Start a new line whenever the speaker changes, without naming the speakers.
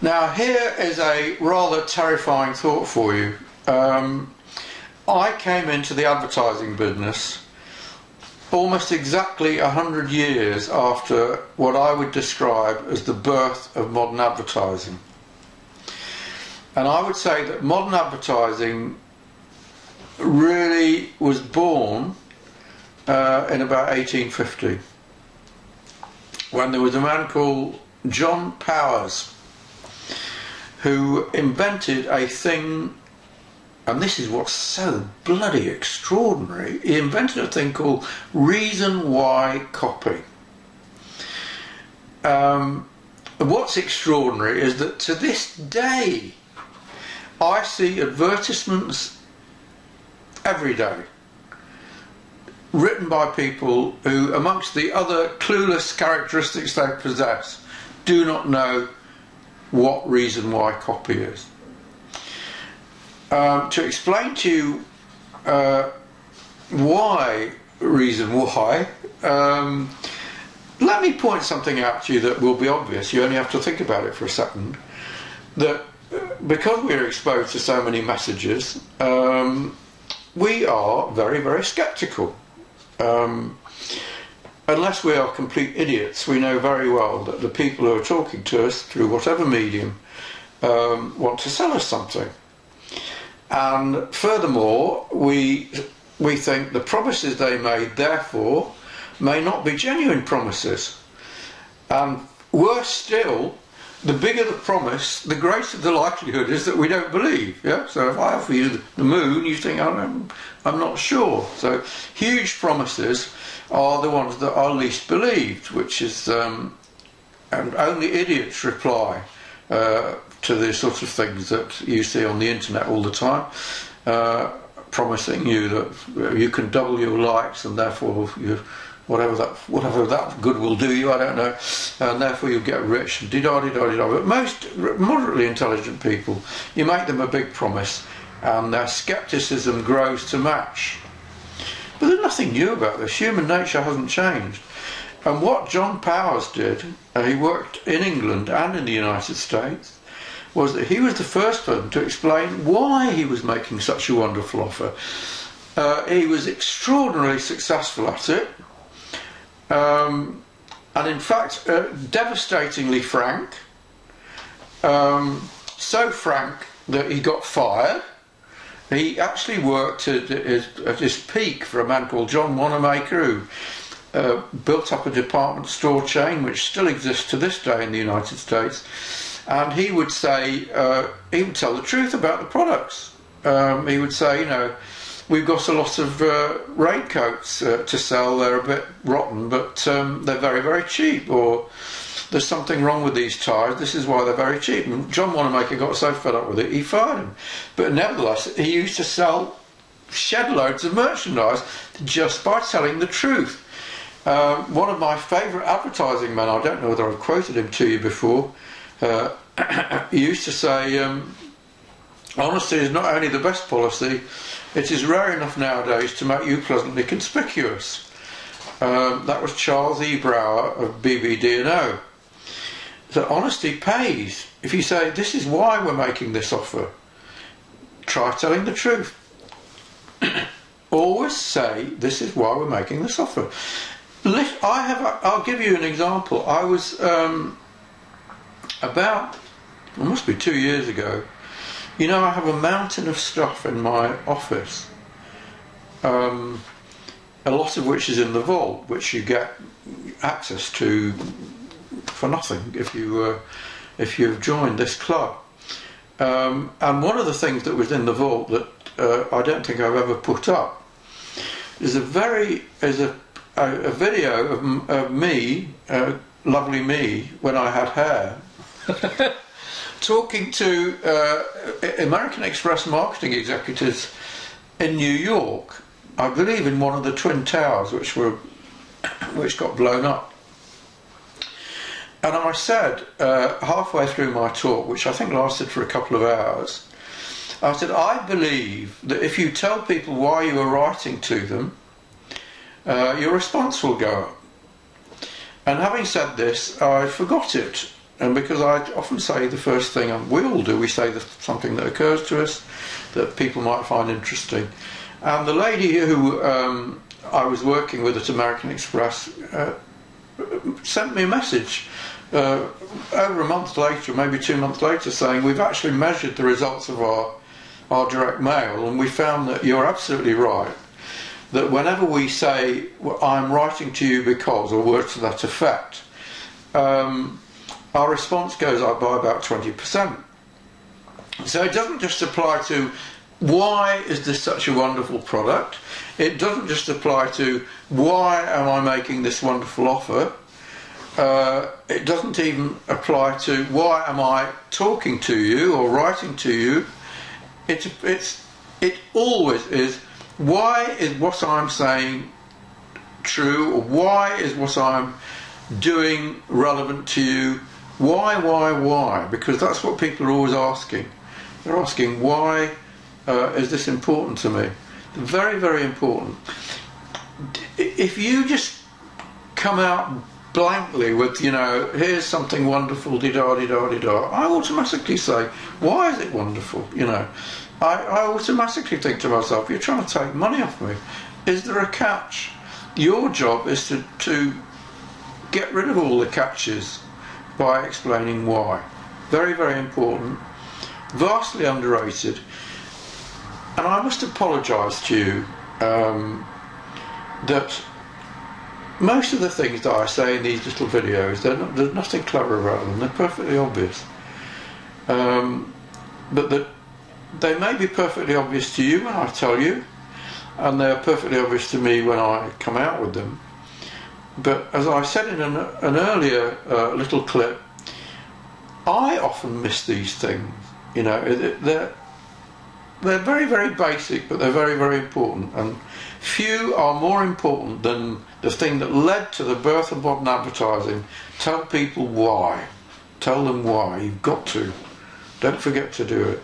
Now here is a rather terrifying thought for you. I came into the advertising business almost exactly 100 years after what I would describe as the birth of modern advertising. And I would say that modern advertising really was born in about 1850, when there was a man called John Powers who invented a thing, and this is what's so bloody extraordinary. He invented a thing called reason why copy. What's extraordinary is that to this day I see advertisements every day written by people who, amongst the other clueless characteristics they possess, do not know what reason why copy is. To explain to you why reason why, let me point something out to you that will be obvious. You only have to think about it for a second. That because we're exposed to so many messages, we are very, very sceptical. Unless we are complete idiots, we know very well that the people who are talking to us through whatever medium want to sell us something. And furthermore, we think the promises they made, therefore, may not be genuine promises. And worse still, the bigger the promise, the greater the likelihood is that we don't believe. Yeah. So if I offer you the moon, you think I'm not sure. So huge promises are the ones that are least believed, which is and only idiots reply to the sort of things that you see on the internet all the time, promising you that you can double your likes and therefore you. Whatever that good will do you, I don't know, and therefore you'll get rich, and de-da-de-da-de-da. But most moderately intelligent people, you make them a big promise and their scepticism grows to match. But there's nothing new about this. Human nature hasn't changed. And what John Powers did, he worked in England and in the United States, was that he was the first person to explain why he was making such a wonderful offer. He was extraordinarily successful at it. And in fact, devastatingly frank, so frank that he got fired. He actually worked at his peak for a man called John Wanamaker, who built up a department store chain which still exists to this day in the United States. And he would say, he would tell the truth about the products. He would say, you know, we've got a lot of raincoats to sell, they're a bit rotten, but they're very, very cheap, or there's something wrong with these tyres, this is why they're very cheap. And John Wanamaker got so fed up with it, he fired him. But nevertheless, he used to sell shed loads of merchandise just by telling the truth. One of my favourite advertising men, I don't know whether I've quoted him to you before, he used to say, honesty is not only the best policy, it is rare enough nowadays to make you pleasantly conspicuous. That was Charles E. Brower of BBD&O. So honesty pays. If you say, this is why we're making this offer, try telling the truth. Always say, this is why we're making this offer. I'll give you an example. I was about, it must be 2 years ago. You know, I have a mountain of stuff in my office, a lot of which is in the vault, which you get access to for nothing if you've joined this club. And one of the things that was in the vault that I don't think I've ever put up is a video of me, lovely me, when I had hair. Talking to American Express marketing executives in New York, I believe in one of the Twin Towers which got blown up. And I said, halfway through my talk, which I think lasted for a couple of hours, I said, I believe that if you tell people why you are writing to them, your response will go up. And having said this, I forgot it. And because I often say the first thing, and we all do, we say something that occurs to us that people might find interesting. And the lady who I was working with at American Express sent me a message over a month later, maybe 2 months later, saying we've actually measured the results of our direct mail, and we found that you're absolutely right, that whenever we say, well, I'm writing to you because, or words to that effect, our response goes up by about 20%. So it doesn't just apply to why is this such a wonderful product, it doesn't just apply to why am I making this wonderful offer, it doesn't even apply to why am I talking to you or writing to you. It always is, why is what I'm saying true, or why is what I'm doing relevant to you? Why? Because that's what people are always asking. They're asking, why is this important to me? Very, very important. If you just come out blankly with, you know, here's something wonderful, di-da, I automatically say, why is it wonderful? You know, I automatically think to myself, you're trying to take money off me. Is there a catch? Your job is to get rid of all the catches by explaining why. Very, very important. Vastly underrated. And I must apologise to you that most of the things that I say in these little videos, there's nothing clever about them, they're perfectly obvious. But that they may be perfectly obvious to you when I tell you, and they're perfectly obvious to me when I come out with them. But as I said in an earlier little clip, I often miss these things. You know, they're very, very basic, but they're very, very important. And few are more important than the thing that led to the birth of modern advertising. Tell people why. Tell them why. You've got to. Don't forget to do it.